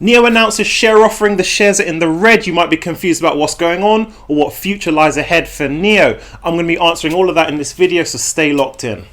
NIO announces share offering. The shares are in the red. You might be confused about what's going on or what future lies ahead for NIO. I'm going to be answering all of that in this video, so stay locked in.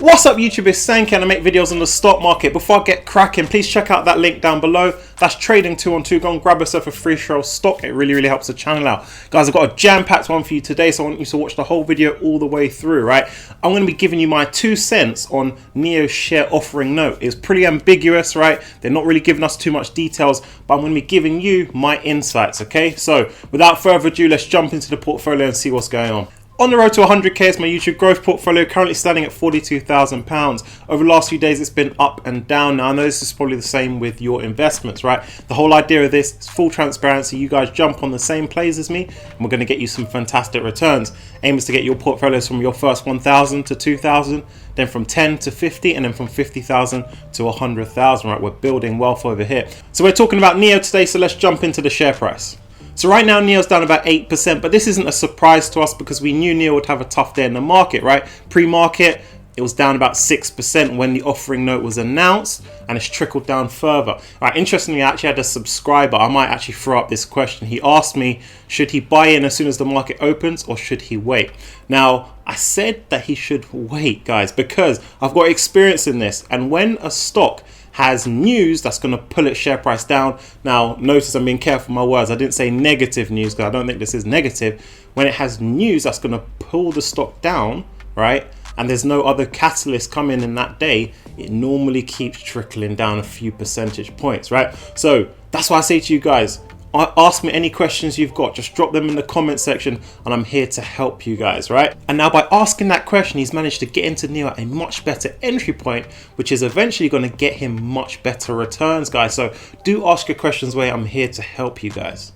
What's up YouTube, it's Sank and I make videos on the stock market. Before I get cracking, please check out that link down below. That's trading 2 on 2. Go and grab yourself a free share of stock. It really helps the channel out. Guys, I've got a jam-packed one for you today, so I want you to watch the whole video all the way through, right? I'm going to be giving you my 2 cents on NIO's share offering note. It's pretty ambiguous, right? They're not really giving us too much details, but I'm going to be giving you my insights, okay? So without further ado, let's jump into the portfolio and see what's going on. On the road to 100k is my YouTube growth portfolio, currently standing at £42,000. Over the last few days, it's been up and down. Now, I know this is probably the same with your investments, right? The whole idea of this is full transparency. You guys jump on the same plays as me, and we're going to get you some fantastic returns. Aim is to get your portfolios from your first 1,000 to 2,000, then from 10 to 50, and then from 50,000 to 100,000, right? We're building wealth over here. So we're talking about NIO today, so let's jump into the share price. So right now, NIO's down about 8%, but this isn't a surprise to us because we knew NIO would have a tough day in the market, right? Pre-market, it was down about 6% when the offering note was announced, and it's trickled down further. All right, interestingly, I actually had a subscriber. I might actually throw up this question. He asked me, should he buy in as soon as the market opens or should he wait? Now, I said that he should wait, guys, because I've got experience in this. And when a stock has news that's going to pull its share price down. Now, notice I'm being careful with my words. I didn't say negative news because I don't think this is negative. When it has news that's going to pull the stock down, right, and there's no other catalyst coming in that day, it normally keeps trickling down a few percentage points, right? So that's why I say to you guys, ask me any questions you've got, just drop them in the comment section and I'm here to help you guys, right? And now by asking that question, he's managed to get into NIO at a much better entry point, which is eventually going to get him much better returns, guys. So do ask your questions where I'm here to help you guys.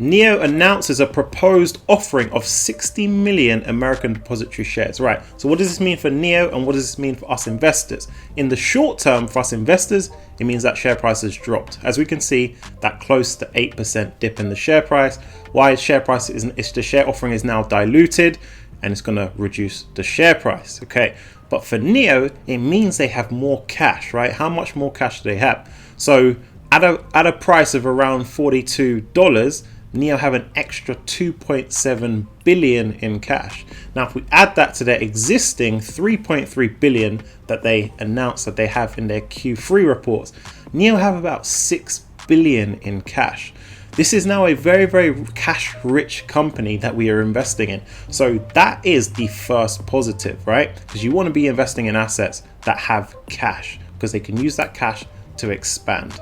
NIO announces a proposed offering of 60 million American depository shares, right? So what does this mean for NIO and what does this mean for us investors? In the short term, for us investors, it means that share price has dropped. As we can see, that close to 8% dip in the share price. Why share price isn't, it's the share offering is now diluted and it's going to reduce the share price, okay? But for NIO, it means they have more cash, right? How much more cash do they have? So at a price of around $42, NIO have an extra 2.7 billion in cash. Now, if we add that to their existing 3.3 billion that they announced that they have in their Q3 reports, NIO have about 6 billion in cash. This is now a very cash rich company that we are investing in. So that is the first positive, right? Because you want to be investing in assets that have cash because they can use that cash to expand.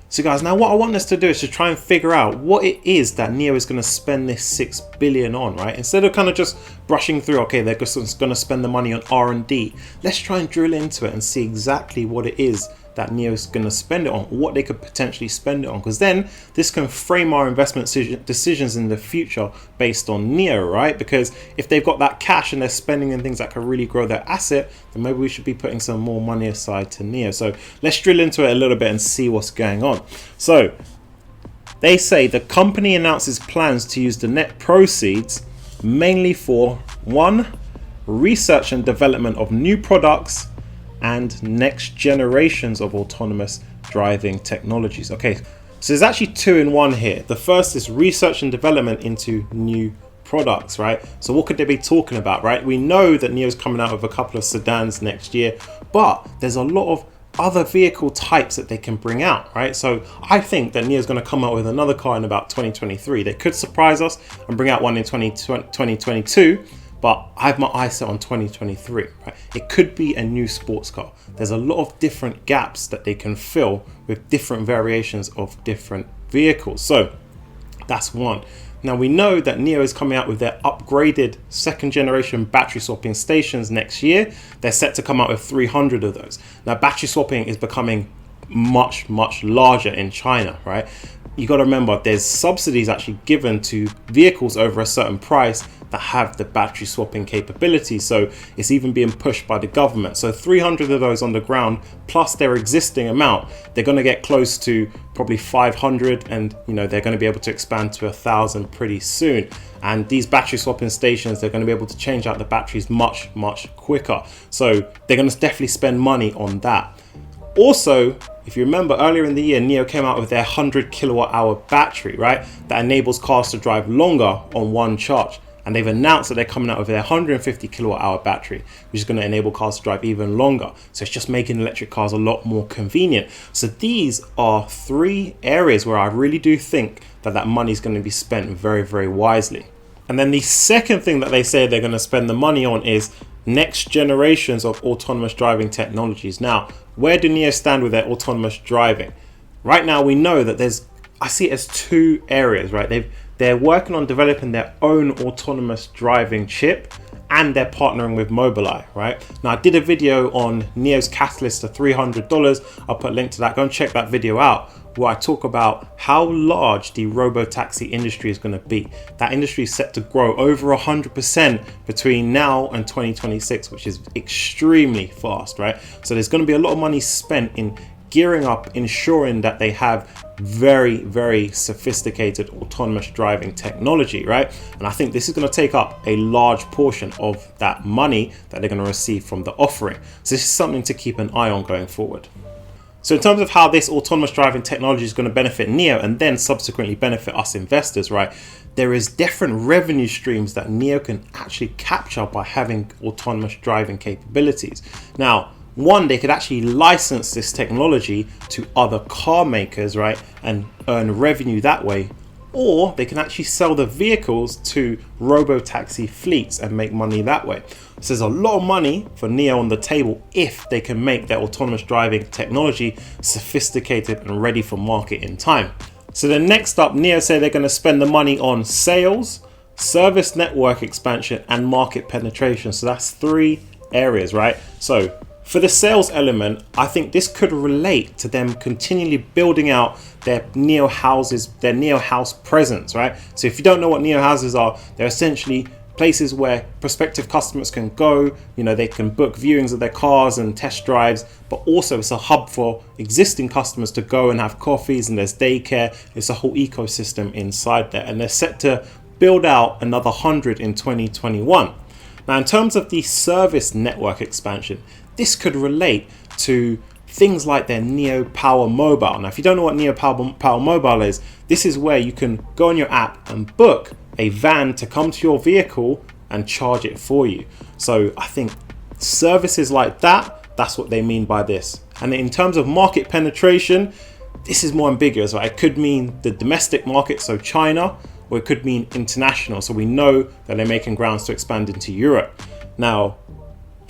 So guys, now what I want us to do is to try and figure out what it is that NIO is going to spend this 6 billion on, right? Instead of kind of just brushing through, okay, they're just going to spend the money on R&D. Let's try and drill into it and see exactly what it is that NIO is going to spend it on, or what they could potentially spend it on, because then this can frame our investment decisions in the future based on NIO, right? Because if they've got that cash and they're spending in things that can really grow their asset, then maybe we should be putting some more money aside to NIO. So let's drill into it a little bit and see what's going on. So they say the company announces plans to use the net proceeds mainly for 1, research and development of new products and next generations of autonomous driving technologies. Okay, so there's actually 2 in 1 here. The first is research and development into new products, right? So what could they be talking about, right? We know that NIO's coming out with a couple of sedans next year, but there's a lot of other vehicle types that they can bring out, right? So I think that NIO's going to come out with another car in about 2023. They could surprise us and bring out one in 2022. But I have my eyes set on 2023, right? It could be a new sports car. There's a lot of different gaps that they can fill with different variations of different vehicles. So that's one. Now we know that NIO is coming out with their upgraded 2nd generation battery swapping stations next year. They're set to come out with 300 of those. Now battery swapping is becoming much larger in China, right? You got to remember there's subsidies actually given to vehicles over a certain price that have the battery swapping capability. So it's even being pushed by the government. So 300 of those on the ground plus their existing amount, they're going to get close to probably 500, and they're going to be able to expand to 1,000 pretty soon. And these battery swapping stations, they're going to be able to change out the batteries much quicker. So they're going to definitely spend money on that. Also, if you remember earlier in the year, NIO came out with their 100 kilowatt hour battery, right? That enables cars to drive longer on one charge. And they've announced that they're coming out with their 150 kilowatt hour battery, which is going to enable cars to drive even longer. So it's just making electric cars a lot more convenient. So these are 3 areas where I really do think that money is going to be spent very wisely. And then the second thing that they say they're going to spend the money on is next generations of autonomous driving technologies. Now, where do NIO stand with their autonomous driving? Right now, we know that I see it as 2 areas, right? They're working on developing their own autonomous driving chip, and they're partnering with Mobileye, right? Now, I did a video on NIO's catalyst to $300. I'll put a link to that. Go and check that video out, where I talk about how large the robo-taxi industry is going to be. That industry is set to grow over 100% between now and 2026, which is extremely fast, right? So there's going to be a lot of money spent in gearing up, ensuring that they have very sophisticated autonomous driving technology, right? And I think this is going to take up a large portion of that money that they're going to receive from the offering. So this is something to keep an eye on going forward. So in terms of how this autonomous driving technology is going to benefit NIO and then subsequently benefit us investors, right? There is different revenue streams that NIO can actually capture by having autonomous driving capabilities. Now, one, they could actually license this technology to other car makers, right, and earn revenue that way. Or they can actually sell the vehicles to robo-taxi fleets and make money that way. So there's a lot of money for NIO on the table if they can make their autonomous driving technology sophisticated and ready for market in time. So then next up, NIO say they're going to spend the money on sales, service network expansion, and market penetration. So that's 3 areas, right? So for the sales element, I think this could relate to them continually building out their NIO houses, their NIO house presence, right? So if you don't know what NIO houses are, they're essentially places where prospective customers can go, they can book viewings of their cars and test drives, but also it's a hub for existing customers to go and have coffees, and there's daycare. It's a whole ecosystem inside there, and they're set to build out another 100 in 2021. Now, in terms of the service network expansion, this could relate to things like their NIO Power Mobile. Now, if you don't know what NIO Power Mobile is, this is where you can go on your app and book a van to come to your vehicle and charge it for you. So I think services like that, that's what they mean by this. And in terms of market penetration, this is more ambiguous, right? It could mean the domestic market, so China, or it could mean international. So we know that they're making grounds to expand into Europe. Now,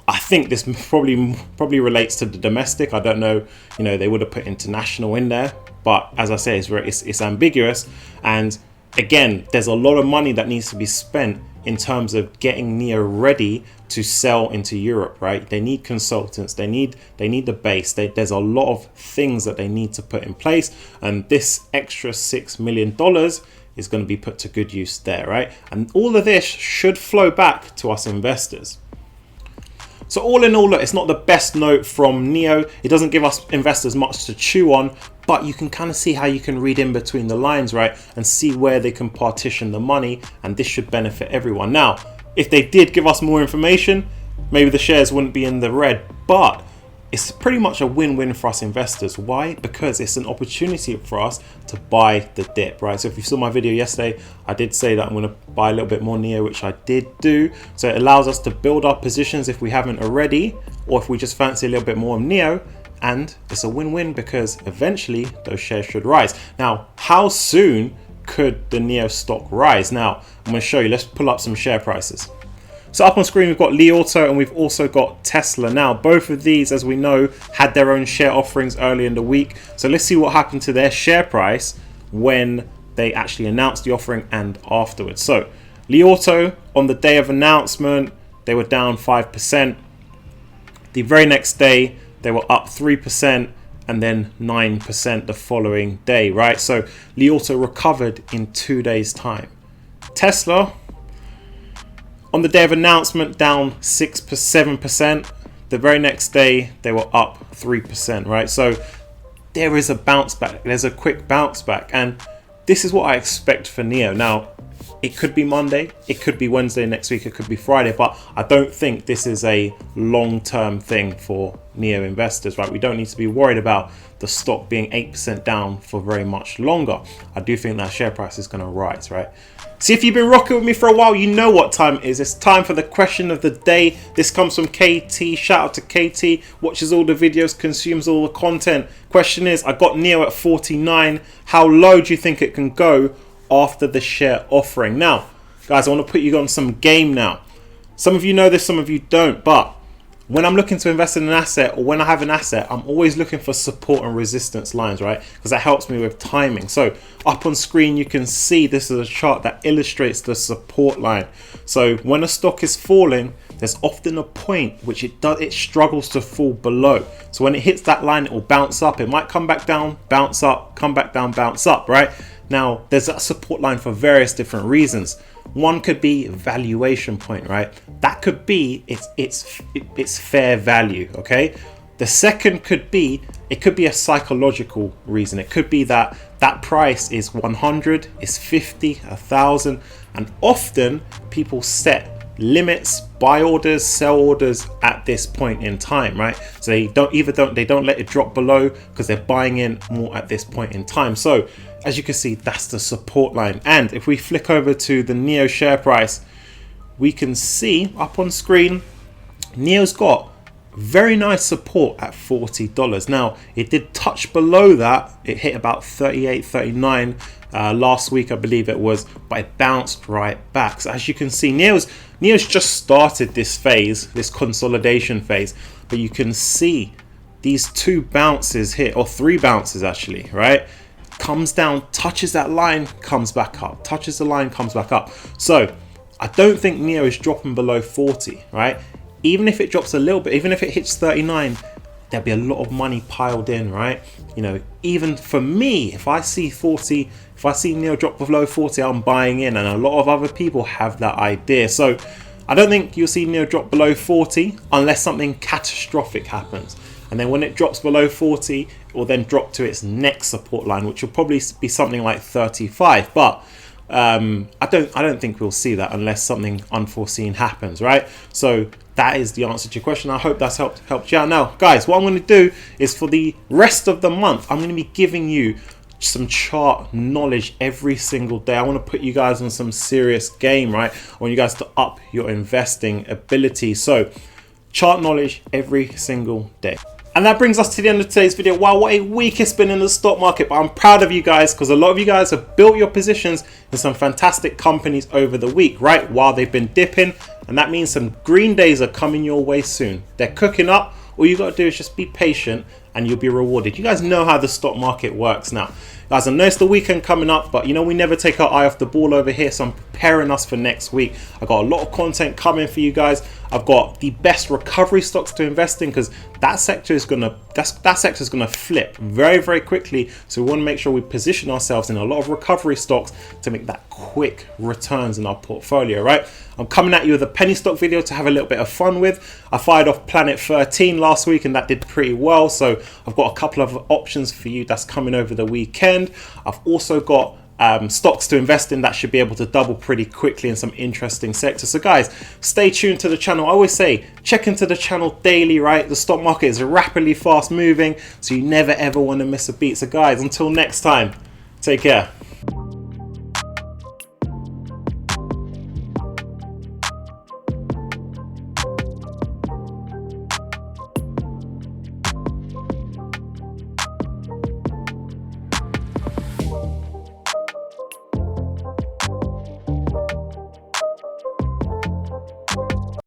I think this probably relates to the domestic. I don't know, they would have put international in there, but as I say, it's ambiguous. And again, there's a lot of money that needs to be spent in terms of getting NIO ready to sell into Europe, right? They need consultants, they need the base. There's a lot of things that they need to put in place, and this extra $6 million is going to be put to good use there, right? And all of this should flow back to us investors. So all in all, look, it's not the best note from NIO. It doesn't give us investors much to chew on, but you can kind of see how you can read in between the lines, right? And see where they can partition the money, and this should benefit everyone. Now, if they did give us more information, maybe the shares wouldn't be in the red, but it's pretty much a win-win for us investors. Why? Because it's an opportunity for us to buy the dip, right? So if you saw my video yesterday, I did say that I'm going to buy a little bit more NIO, which I did do. So it allows us to build our positions if we haven't already, or if we just fancy a little bit more of NIO. And it's a win-win because eventually those shares should rise. Now, how soon could the NIO stock rise? Now, I'm going to show you. Let's pull up some share prices. So up on screen, we've got Li Auto and we've also got Tesla. Now, both of these, as we know, had their own share offerings early in the week. So let's see what happened to their share price when they actually announced the offering and afterwards. So Li Auto, on the day of announcement, they were down 5%. The very next day, they were up 3% and then 9% the following day, right? So Li Auto recovered in 2 days' time. Tesla, on the day of announcement, down 7%. The very next day, they were up 3%, right? So there is a bounce back. There's a quick bounce back. And this is what I expect for NIO. Now, It could be Monday, it could be Wednesday next week, it could be Friday, but I don't think this is a long-term thing for NEO investors, right? We don't need to be worried about the stock being 8% down for very much longer. I do think that share price is going to rise, right? See, if you've been rocking with me for a while, you know what time it is. It's time for the question of the day. This comes from KT. Shout out to KT. Watches all the videos, consumes all the content. Question is, I got NEO at 49. How low do you think it can go after the share offering? Now, guys, I want to put you on some game now. Some of you know this, some of you don't, but when I'm looking to invest in an asset, or when I have an asset, I'm always looking for support and resistance lines, right? Because that helps me with timing. So up on screen, you can see this is a chart that illustrates the support line. So when a stock is falling, there's often a point which it struggles to fall below. So when it hits that line, it will bounce up. It might come back down, bounce up, come back down, bounce up, right? Now, there's that support line for various different reasons. One could be valuation point, right? That could be it's fair value, okay? The second could be, it could be a psychological reason. It could be that that price is 100, is 50, 1,000, and often people set limits, buy orders, sell orders at this point in time, right? So they don't let it drop below because they're buying in more at this point in time. So as you can see, that's the support line. And if we flick over to the NEO share price, we can see up on screen, NEO's got very nice support at $40. Now, it did touch below that. It hit about 38, 39 last week, I believe it was, but it bounced right back. So as you can see, NEO's just started this phase, this consolidation phase, but you can see these two bounces here, or three bounces actually, right? Comes down, touches that line, comes back up, touches the line, comes back up. So I don't think NEO is dropping below 40, right? Even if it drops a little bit, even if it hits 39, there'll be a lot of money piled in, right? You know, even for me, if I see 40, if I see NEO drop below 40, I'm buying in, and a lot of other people have that idea. So I don't think you'll see NEO drop below 40 unless something catastrophic happens. And then when it drops below 40, it will then drop to its next support line, which will probably be something like 35. But I don't think we'll see that unless something unforeseen happens, right? So that is the answer to your question. I hope that's helped you out. Now, guys, what I'm going to do is for the rest of the month, I'm going to be giving you some chart knowledge every single day. I want to put you guys on some serious game, right? I want you guys to up your investing ability. So chart knowledge every single day. And that brings us to the end of today's video. Wow, what a week it's been in the stock market, but I'm proud of you guys because a lot of you guys have built your positions in some fantastic companies over the week, right? While they've been dipping, and that means some green days are coming your way soon. They're cooking up. All you got to do is just be patient and you'll be rewarded. You guys know how the stock market works now. Guys, I know it's the weekend coming up, but you know, we never take our eye off the ball over here. So I'm preparing us for next week. I've got a lot of content coming for you guys. I've got the best recovery stocks to invest in because that sector is gonna flip very, very quickly. So we want to make sure we position ourselves in a lot of recovery stocks to make that quick returns in our portfolio, right? I'm coming at you with a penny stock video to have a little bit of fun with. I fired off Planet 13 last week and that did pretty well. So I've got a couple of options for you that's coming over the weekend. I've also got stocks to invest in that should be able to double pretty quickly in some interesting sectors. So guys, stay tuned to the channel. I always say check into the channel daily, right? The stock market is rapidly fast moving, so you never ever want to miss a beat. So guys, until next time, take care.